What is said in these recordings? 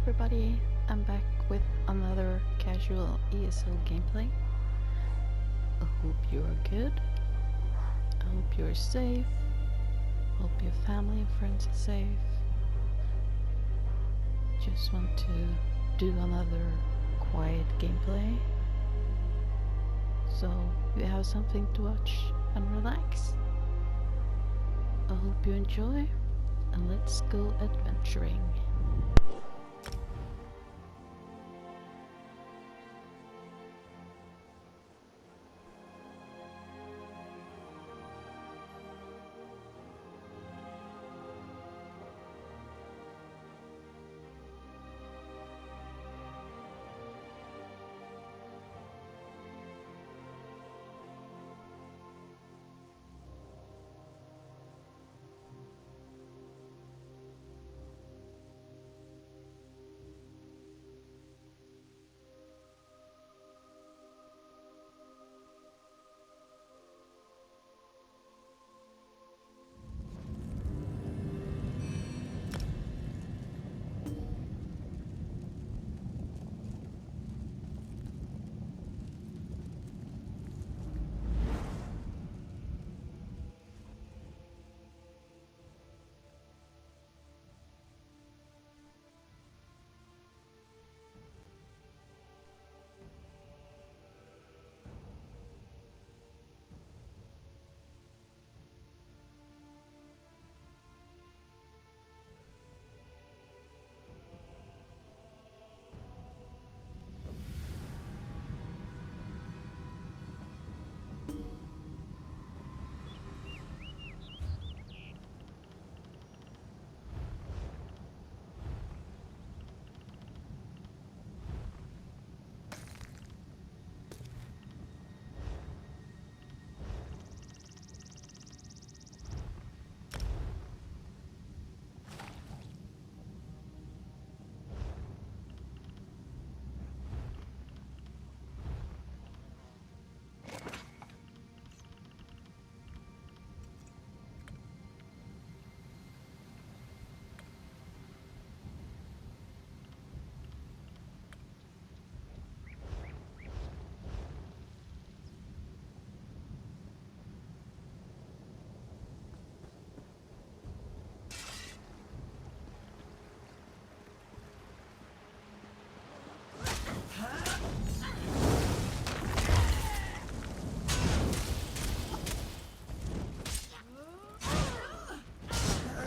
everybody, I'm back with another casual ESO gameplay. I hope you are good. I hope you're safe. Hope your family and friends are safe. Just want to do another quiet gameplay, so you have something to watch and relax. I hope you enjoy, and let's go adventuring.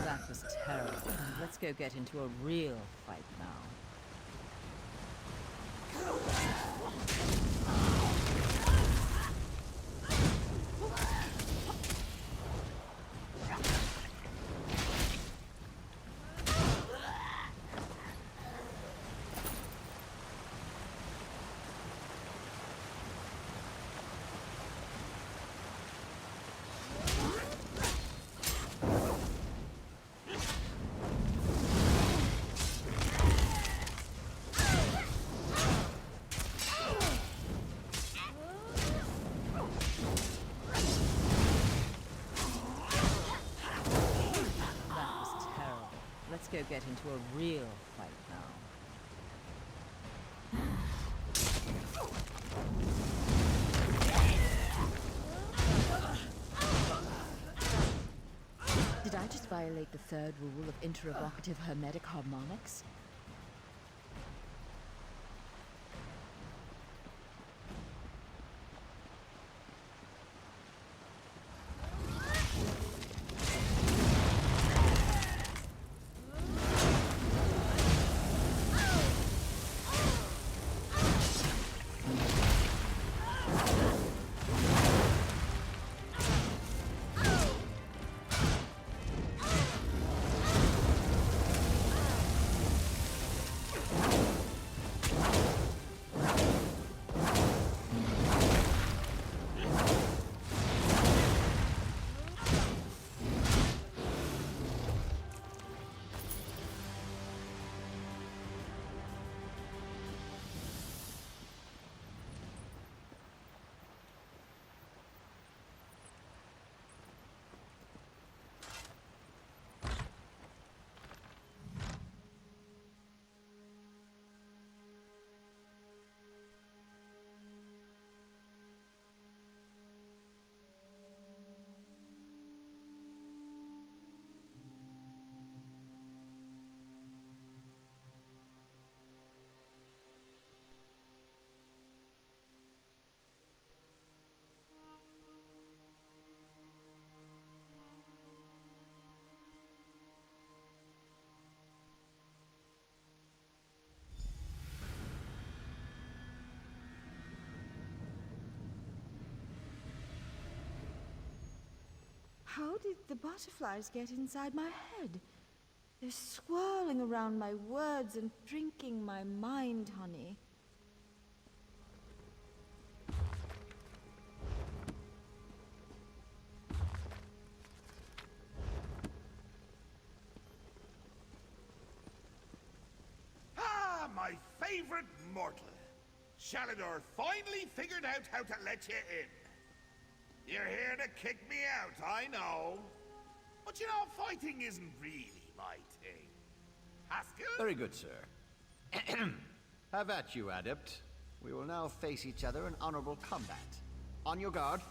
That was terrible. Let's go get into a real fight now. Let's go get into a real fight now. Did I just violate the third rule of interovocative hermetic harmonics? How did the butterflies get inside my head? They're swirling around my words and drinking my mind, honey. Ah, my favorite mortal. Shalador finally figured out how to let you in. You're here to kick me out, I know. But you know, fighting isn't really my thing. Haskell? Very good, sir. Have at you, Adept. We will now face each other in honorable combat. On your guard.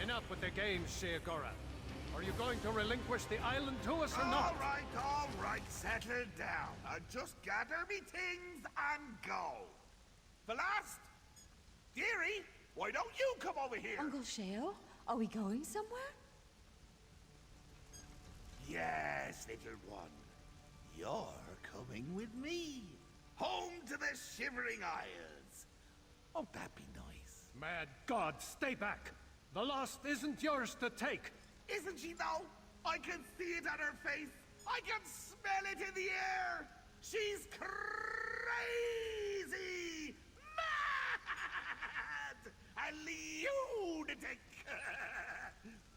Enough with the games, Sheogora. Are you going to relinquish the island to us or not? All right, settle down. I'll just gather me things and go. The last? Dearie, why don't you come over here? Uncle Sheo, are we going somewhere? Yes, little one. You're coming with me. Home to the Shivering Isles. Won't that be nice? Mad God, stay back! The lost isn't yours to take! Isn't she, though? I can see it on her face. I can smell it in the air. She's crazy! Mad! A lunatic!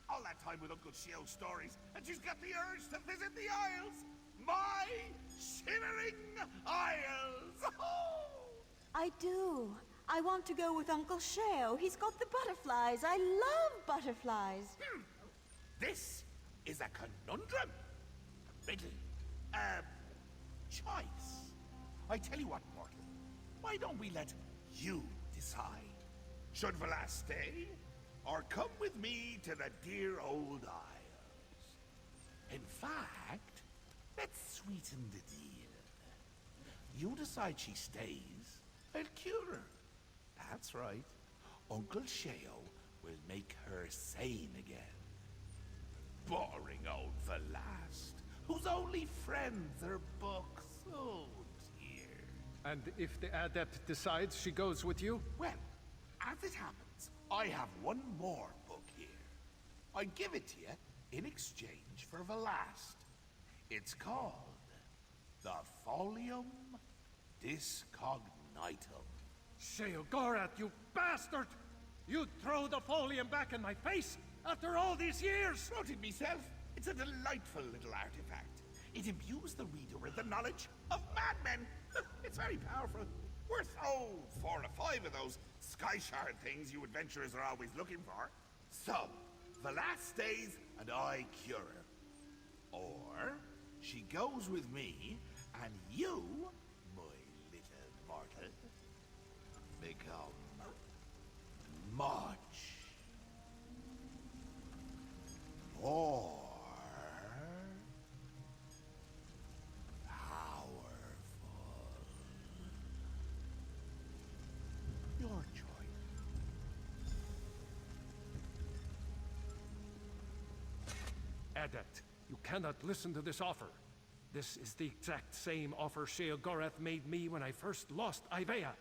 All that time with Uncle Shio's stories, and she's got the urge to visit the Isles. My Shivering Isles! I do. I want to go with Uncle Sheo. He's got the butterflies. I love butterflies. This is a conundrum. Riddle. Choice. I tell you what, mortal. Why don't we let you decide? Should Velas stay, or come with me to the dear old Isles? In fact, let's sweeten the deal. You decide she stays, I'll cure her. That's right. Uncle Sheo will make her sane again. Boring old Velast, whose only friends are books. Oh, dear. And if the Adept decides she goes with you? Well, as it happens, I have one more book here. I give it to you in exchange for Velast. It's called the Folium Discognitum. Sheogorath, you bastard! You'd throw the folium back in my face after all these years! Wrote it myself. It's a delightful little artifact. It imbues the reader with the knowledge of madmen. It's very powerful. Worth, 4 or 5 of those sky shard things you adventurers are always looking for. So, Velas stays and I cure her. Or, she goes with me and you, my little mortal, become much more powerful. Your choice. Adept, you cannot listen to this offer. This is the exact same offer Sheogorath made me when I first lost Ivea.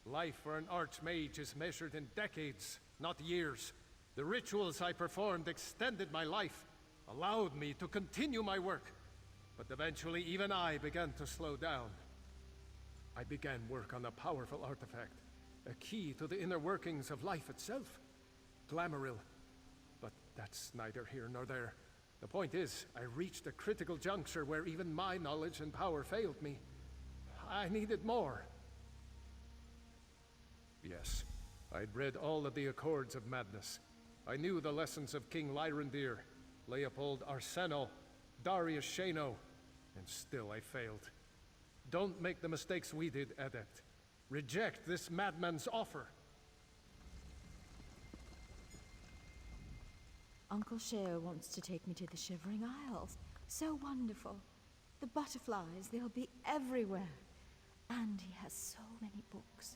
Life for an archmage is measured in decades, not years. The rituals I performed extended my life, allowed me to continue my work. But eventually even I began to slow down. I began work on a powerful artifact, a key to the inner workings of life itself. Glamouril. But that's neither here nor there. The point is, I reached a critical juncture where even my knowledge and power failed me. I needed more. Yes, I'd read all of the Accords of Madness. I knew the lessons of King Lyrandir, Leopold Arseno, Darius Shano, and still I failed. Don't make the mistakes we did, Adept. Reject this madman's offer. Uncle Sheo wants to take me to the Shivering Isles. So wonderful. The butterflies, they'll be everywhere. And he has so many books.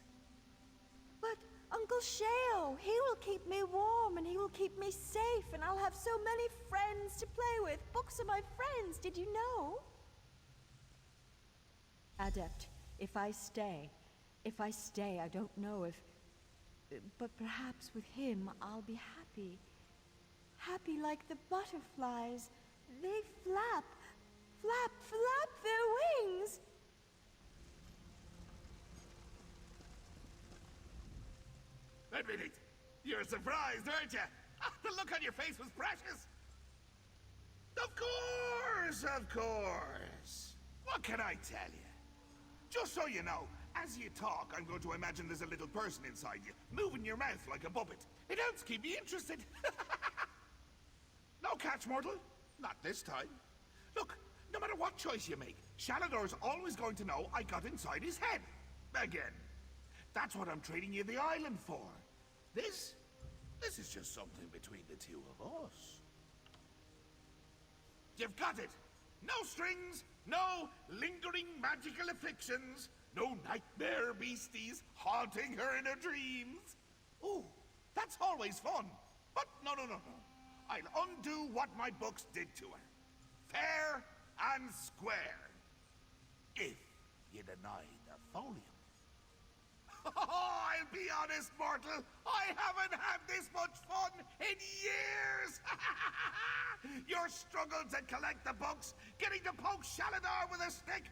But Uncle Sheo, he will keep me warm and he will keep me safe and I'll have so many friends to play with. Books are my friends, did you know? Adept, if I stay, I don't know if... But perhaps with him, I'll be happy. Happy like the butterflies. They flap, flap, flap their wings. Admit it, you're surprised, aren't you? The look on your face was precious. Of course, of course. What can I tell you? Just so you know, as you talk, I'm going to imagine there's a little person inside you, moving your mouth like a puppet. It helps keep me interested. No catch, mortal. Not this time. Look, no matter what choice you make, Shalador's always going to know I got inside his head. Again. That's what I'm trading you the island for. This is just something between the two of us. You've got it. No strings, no lingering magical afflictions, no nightmare beasties haunting her in her dreams. Ooh, that's always fun. But no. I'll undo what my books did to her. Fair and square. If you deny the folium. Oh, I'll be honest, mortal. I haven't had this much fun in years. Your struggle to collect the books, getting to poke Shaladar with a stick.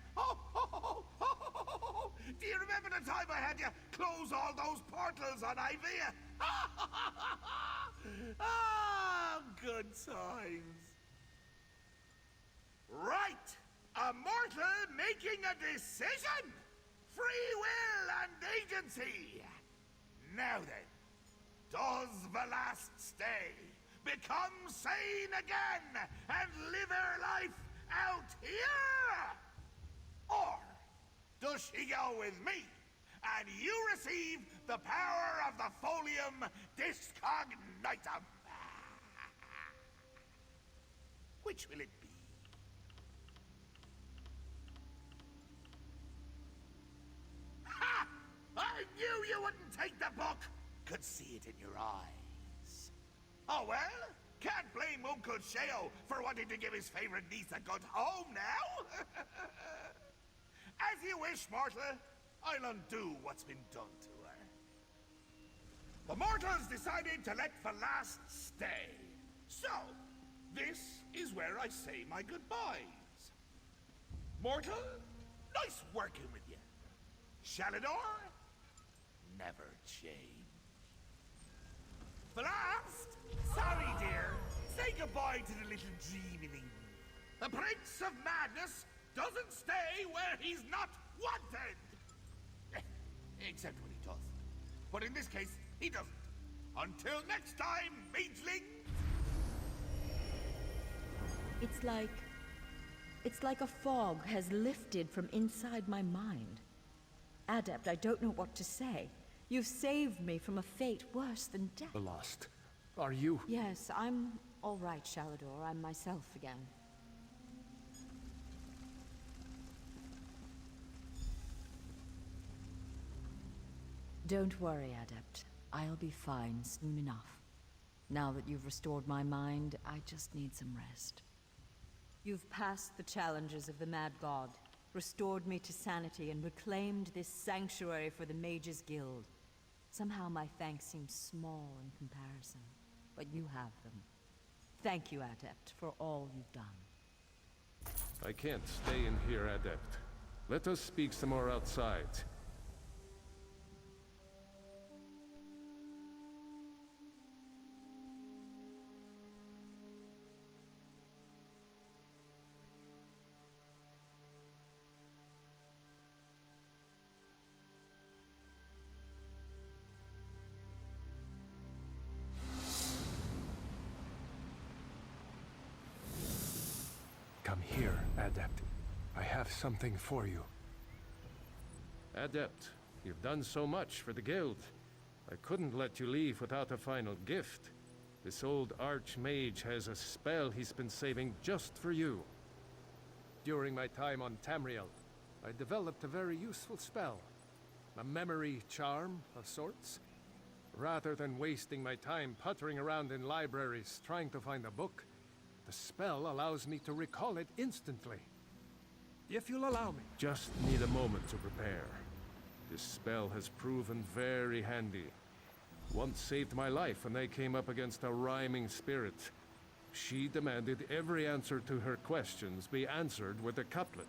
Do you remember the time I had you close all those portals on Ivea? Good times. Right. A mortal making a decision. Free will and agency! Now then, does Velast stay, become sane again, and live her life out here? Or does she go with me, and you receive the power of the Folium Discognitum? Which will it be? I knew you wouldn't take the book! Could see it in your eyes. Oh well, can't blame Uncle Sheo for wanting to give his favorite niece a good home now. As you wish, mortal. I'll undo what's been done to her. The mortals decided to let Velast stay. So, this is where I say my goodbyes. Mortal, nice working with you. Shalador, never change. Velast, sorry dear, say goodbye to the little dreaming. The Prince of Madness doesn't stay where he's not wanted. Except when he does. But in this case, he doesn't. Until next time, mageling. It's like a fog has lifted from inside my mind. Adept, I don't know what to say. You've saved me from a fate worse than death. Lost. Are you? Yes, I'm all right, Shalador. I'm myself again. Don't worry, Adept. I'll be fine soon enough. Now that you've restored my mind, I just need some rest. You've passed the challenges of the Mad God, restored me to sanity, and reclaimed this sanctuary for the Mages Guild. Somehow my thanks seem small in comparison, but you have them. Thank you, Adept, for all you've done. I can't stay in here, Adept. Let us speak some more outside. Come here, Adept. I have something for you. Adept, you've done so much for the guild. I couldn't let you leave without a final gift. This old archmage has a spell he's been saving just for you. During my time on Tamriel, I developed a very useful spell. A memory charm of sorts. Rather than wasting my time puttering around in libraries trying to find a book, the spell allows me to recall it instantly. If you'll allow me. Just need a moment to prepare. This spell has proven very handy. Once saved my life when I came up against a rhyming spirit. She demanded every answer to her questions be answered with a couplet.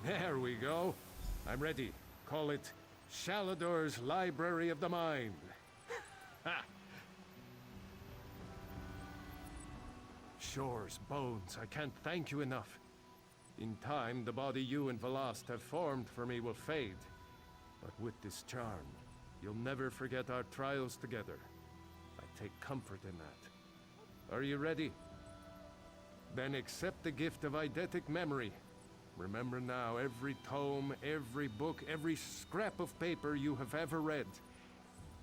There we go. I'm ready. Call it Shalador's Library of the Mind. Ha! Shores, bones, I can't thank you enough. In time, the body you and Velast have formed for me will fade. But with this charm, you'll never forget our trials together. I take comfort in that. Are you ready? Then accept the gift of eidetic memory. Remember now every tome, every book, every scrap of paper you have ever read.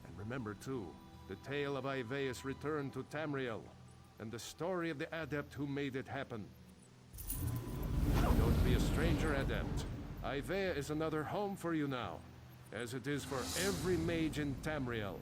And remember too, the tale of Ivaeus' return to Tamriel, and the story of the Adept who made it happen. Don't be a stranger, Adept. Ivaea is another home for you now, as it is for every mage in Tamriel.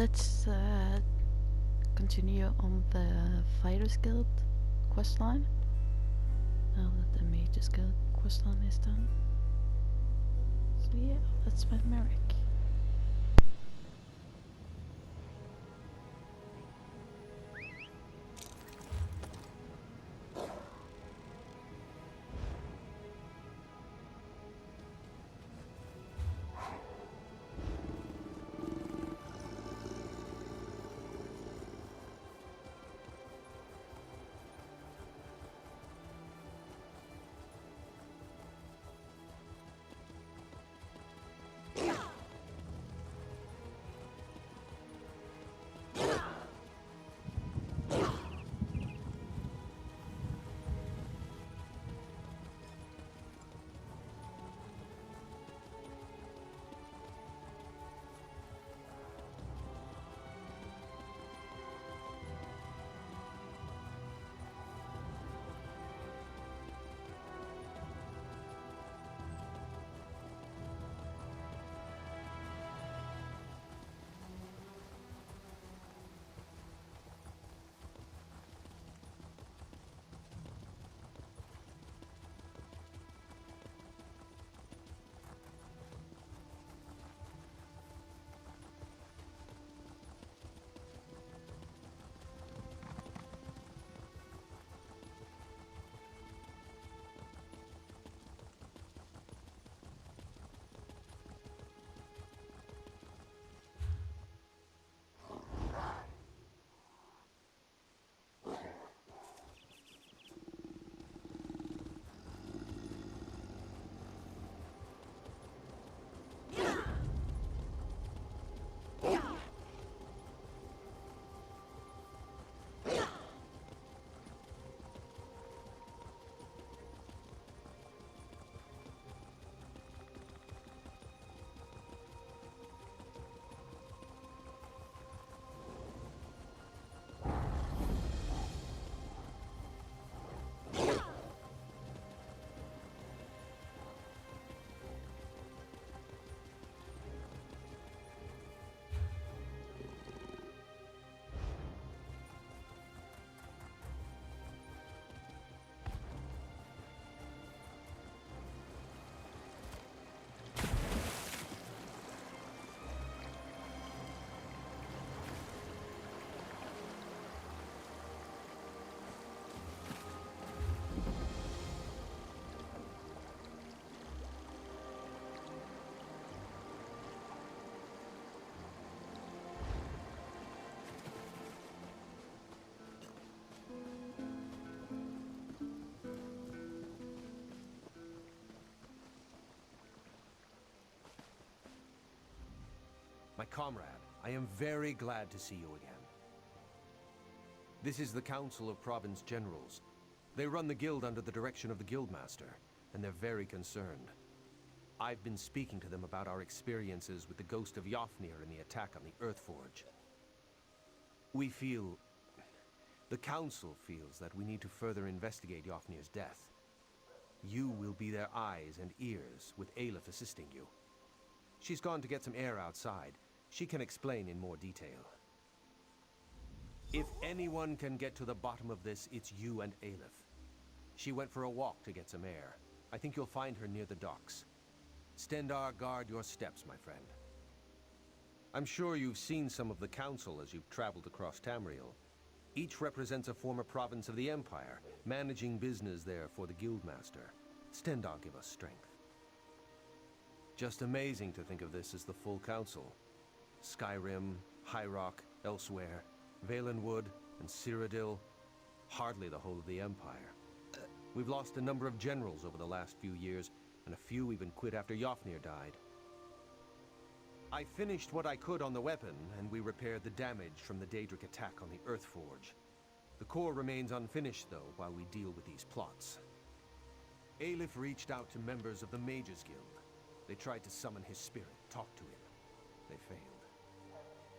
let's continue on the Fighters Guild questline. Now that the Mages Guild questline is done. So yeah, let's find Merrick. My comrade, I am very glad to see you again. This is the Council of Province Generals. They run the guild under the direction of the Guildmaster, and they're very concerned. I've been speaking to them about our experiences with the ghost of Yofnir and the attack on the Earthforge. The Council feels that we need to further investigate Yofnir's death. You will be their eyes and ears, with Aleph assisting you. She's gone to get some air outside. She can explain in more detail. If anyone can get to the bottom of this, it's you and Aleph. She went for a walk to get some air. I think you'll find her near the docks. Stendarr, guard your steps, my friend. I'm sure you've seen some of the Council as you've traveled across Tamriel. Each represents a former province of the Empire, managing business there for the Guildmaster. Stendarr give us strength. Just amazing to think of this as the full Council. Skyrim, High Rock, elsewhere, Valenwood, and Cyrodiil. Hardly the whole of the Empire. We've lost a number of generals over the last few years, and a few even quit after Yofnir died. I finished what I could on the weapon, and we repaired the damage from the Daedric attack on the Earthforge. The core remains unfinished, though, while we deal with these plots. Aleph reached out to members of the Mages Guild. They tried to summon his spirit, talk to him. They failed.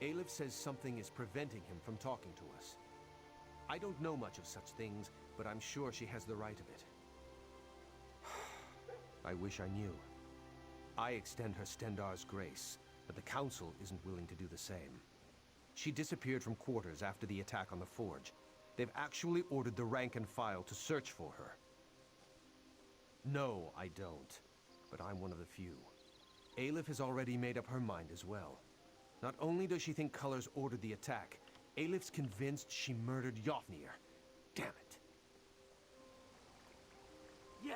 Aleph says something is preventing him from talking to us. I don't know much of such things, but I'm sure she has the right of it. I wish I knew. I extend her Stendarr's grace, but the Council isn't willing to do the same. She disappeared from quarters after the attack on the forge. They've actually ordered the rank and file to search for her. No, I don't. But I'm one of the few. Aelif has already made up her mind as well. Not only does she think Colors ordered the attack, Aelif's convinced she murdered Yofnir. Damn it. Yeah!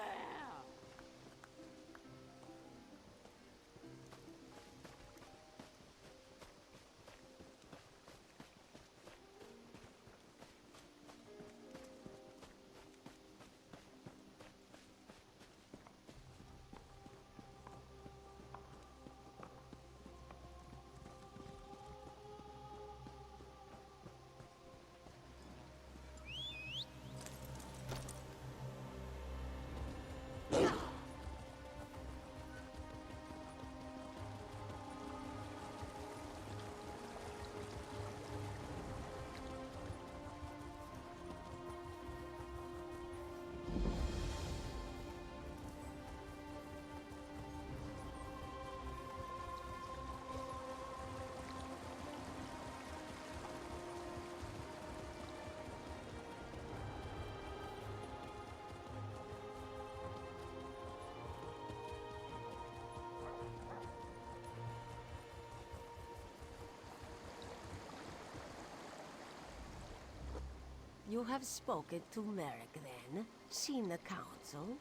You have spoken to Merrick then, seen the council.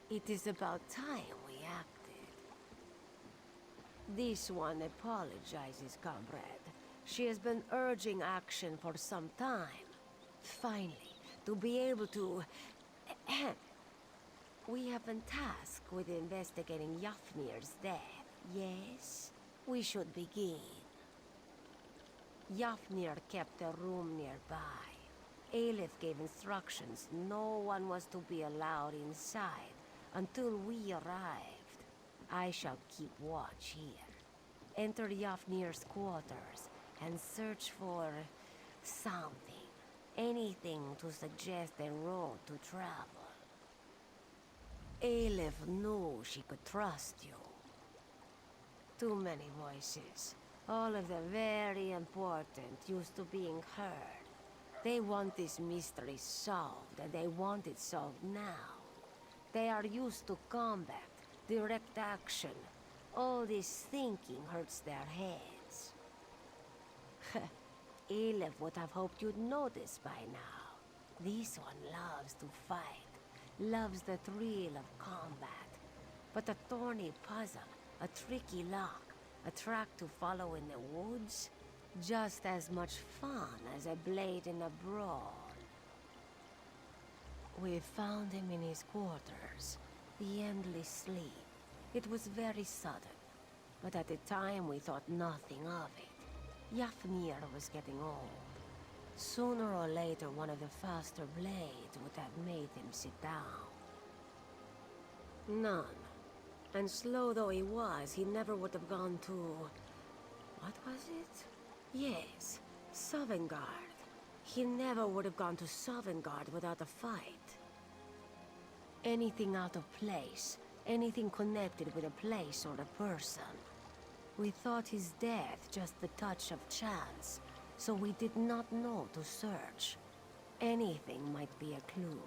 It is about time we acted. This one apologizes, comrade. She has been urging action for some time. Finally, to be able to... We have been tasked with investigating Yafnir's death, yes? We should begin. Yafnir kept a room nearby. Aelif gave instructions no one was to be allowed inside until we arrived. I shall keep watch here. Enter Yafnir's quarters and search for something. Anything to suggest a road to travel. Aelif knew she could trust you. Too many voices. All of the very important used to being heard. They want this mystery solved, and they want it solved now. They are used to combat, direct action. All this thinking hurts their heads. Aelif would have hoped you'd notice by now. This one loves to fight, loves the thrill of combat. But a thorny puzzle, a tricky lock, a track to follow in the woods, just as much fun as a blade in a brawl. We found him in his quarters, the endless sleep. It was very sudden, but at the time we thought nothing of it. Yafnir was getting old. Sooner or later, one of the faster blades would have made him sit down. None. And slow though he was, he never would have gone to... what was it? Yes, Sovngarde. He never would have gone to Sovngarde without a fight. Anything out of place, anything connected with a place or a person. We thought his death just the touch of chance, so we did not know to search. Anything might be a clue.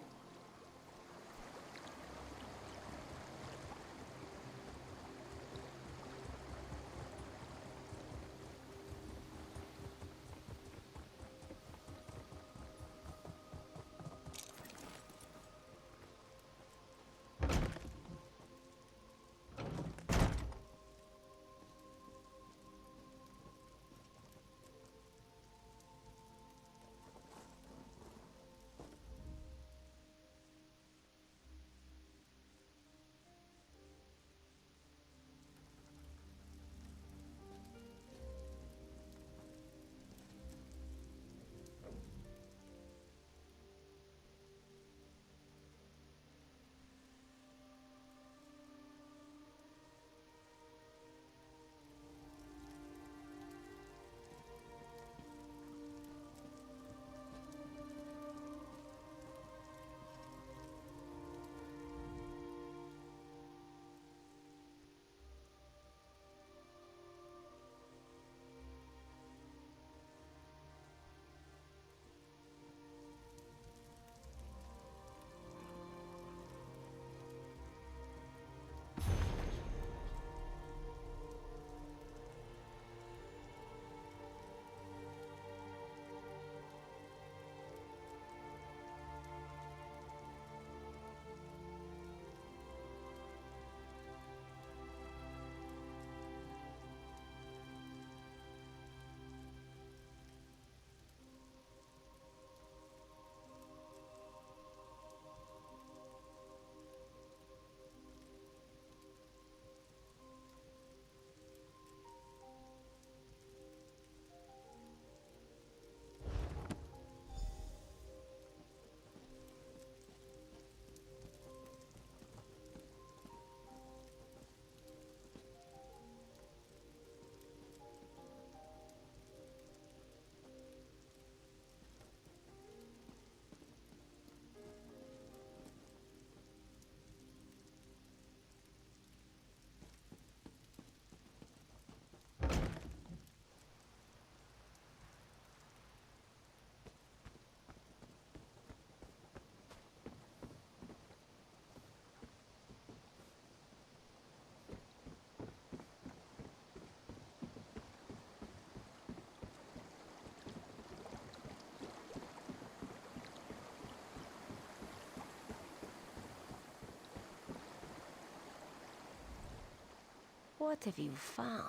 What have you found?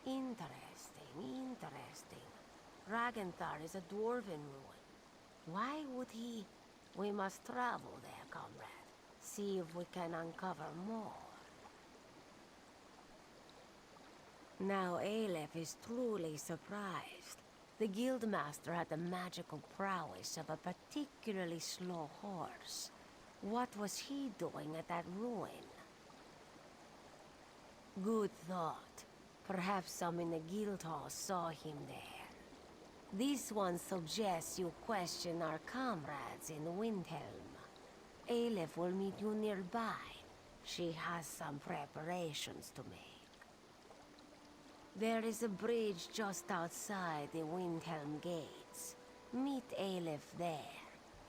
Interesting. Dragonknight is a dwarven ruin. Why would he? We must travel there, comrade. See if we can uncover more. Now Aleph is truly surprised. The guildmaster had the magical prowess of a particularly slow horse. What was he doing at that ruin? Good thought. Perhaps some in the guild hall saw him there. This one suggests you question our comrades in Windhelm. Aleph will meet you nearby. She has some preparations to make. There is a bridge just outside the Windhelm gates. Meet Aleph there,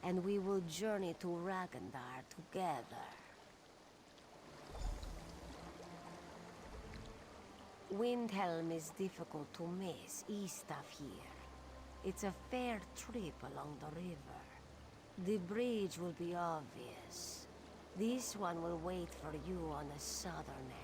and we will journey to Ragnar together. Windhelm is difficult to miss east of here. It's a fair trip along the river. The bridge will be obvious. This one will wait for you on the southern end.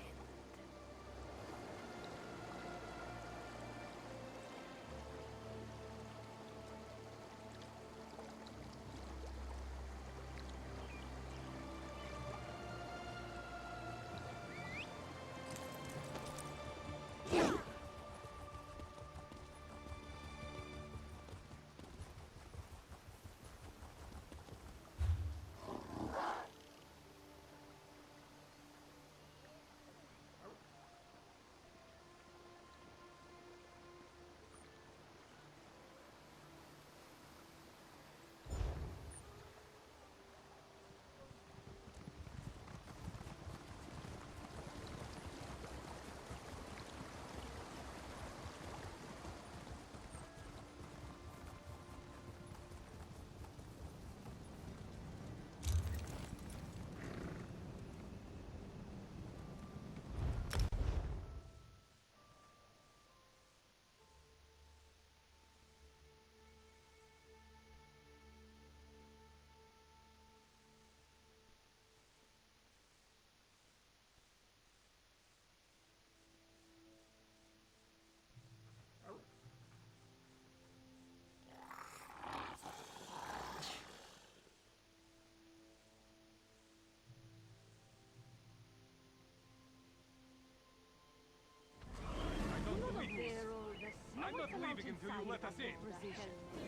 I'm not leaving until you let us in.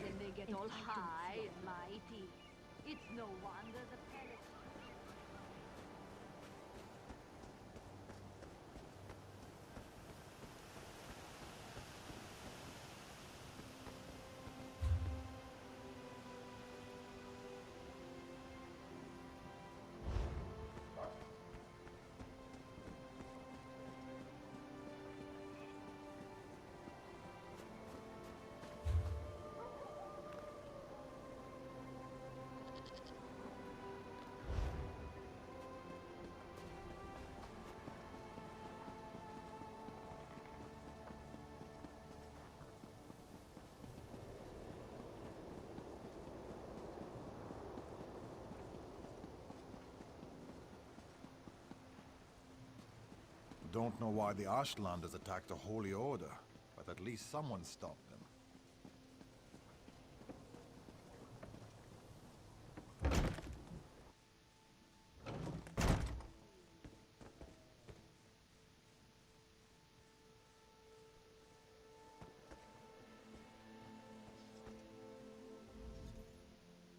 Then they get all high and mighty. It's no wonder the palace... Don't know why the Ashlanders attacked the Holy Order, but at least someone stopped them.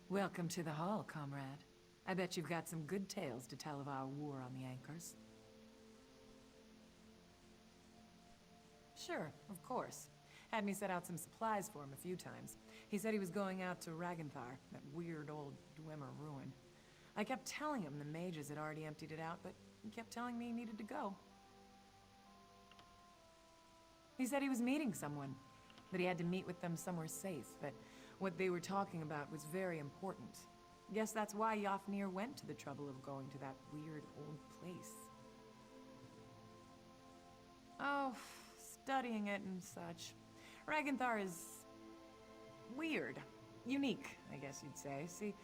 Welcome to the hall, comrade. I bet you've got some good tales to tell of our war on the Anchors. Sure, of course. Had me set out some supplies for him a few times. He said he was going out to Dragonknight, that weird old Dwemer ruin. I kept telling him the mages had already emptied it out, but he kept telling me he needed to go. He said he was meeting someone, that he had to meet with them somewhere safe, that what they were talking about was very important. Guess that's why Yofnir went to the trouble of going to that weird old place. Oh, studying it and such. Dragonknight is... weird. Unique, I guess you'd say. See,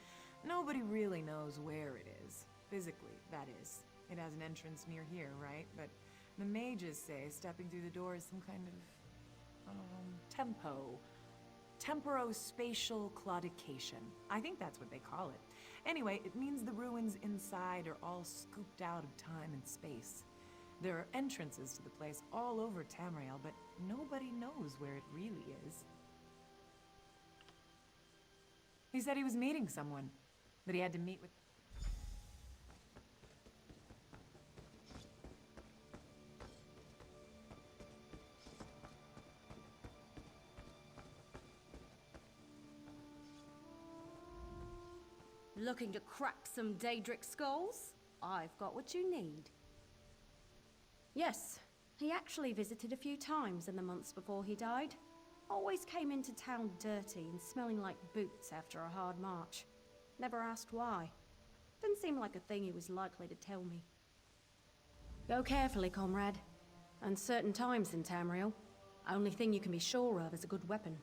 Nobody really knows where it is. Physically, that is. It has an entrance near here, right? But the mages say stepping through the door is some kind of, temporospatial claudication. I think that's what they call it. Anyway, it means the ruins inside are all scooped out of time and space. There are entrances to the place all over Tamriel, but nobody knows where it really is. He said he was meeting someone, that he had to meet with... Looking to crack some Daedric skulls? I've got what you need. Yes, he actually visited a few times in the months before he died. Always came into town dirty and smelling like boots after a hard march. Never asked why. Didn't seem like a thing he was likely to tell me. Go carefully, comrade. Uncertain times in Tamriel. Only thing you can be sure of is a good weapon.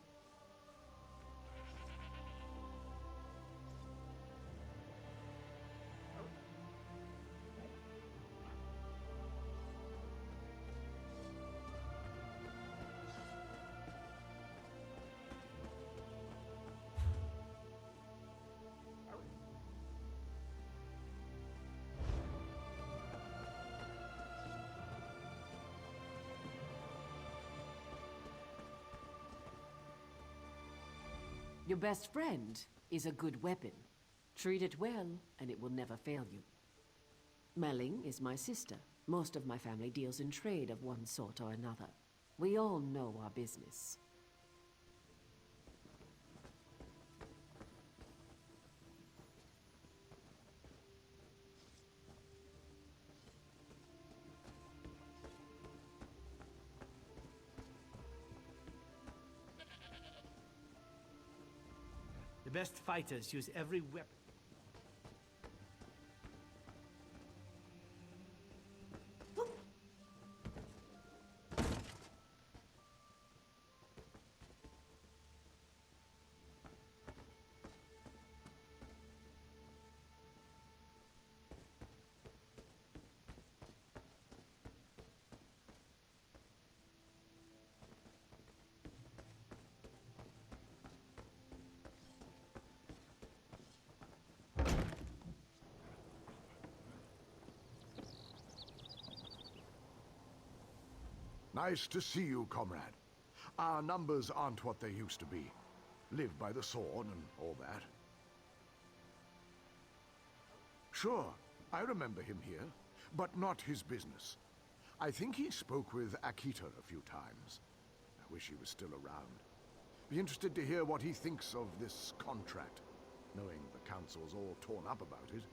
Your best friend is a good weapon. Treat it well, and it will never fail you. Melling is my sister. Most of my family deals in trade of one sort or another. We all know our business. The best fighters use every weapon. Nice to see you, comrade. Our numbers aren't what they used to be. Live by the sword and all that. Sure, I remember him here, but not his business. I think he spoke with Akita a few times. I wish he was still around. Be interested to hear what he thinks of this contract, knowing the council's all torn up about it.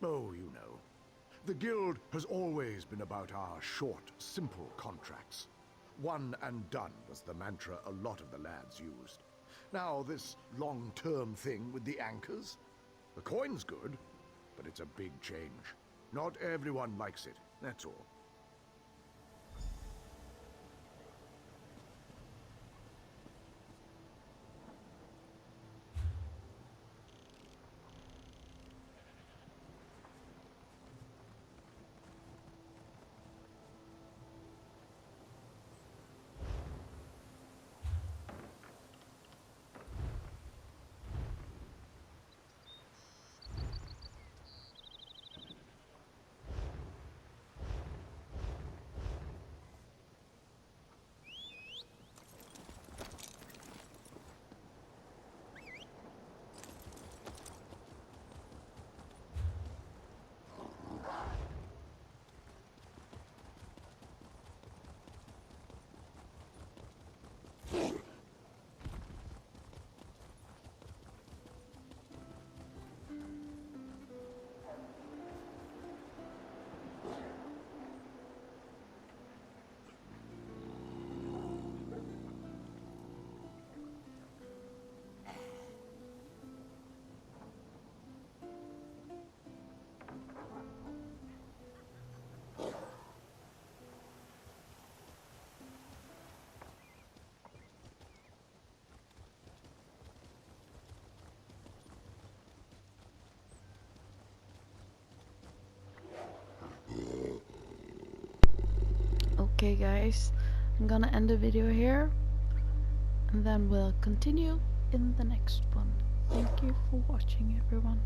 Oh, you know. The Guild has always been about our short, simple contracts. One and done was the mantra a lot of the lads used. Now, this long-term thing with the anchors? The coin's good, but it's a big change. Not everyone likes it, that's all. Okay guys, I'm gonna end the video here and then we'll continue in the next one. Thank you for watching everyone.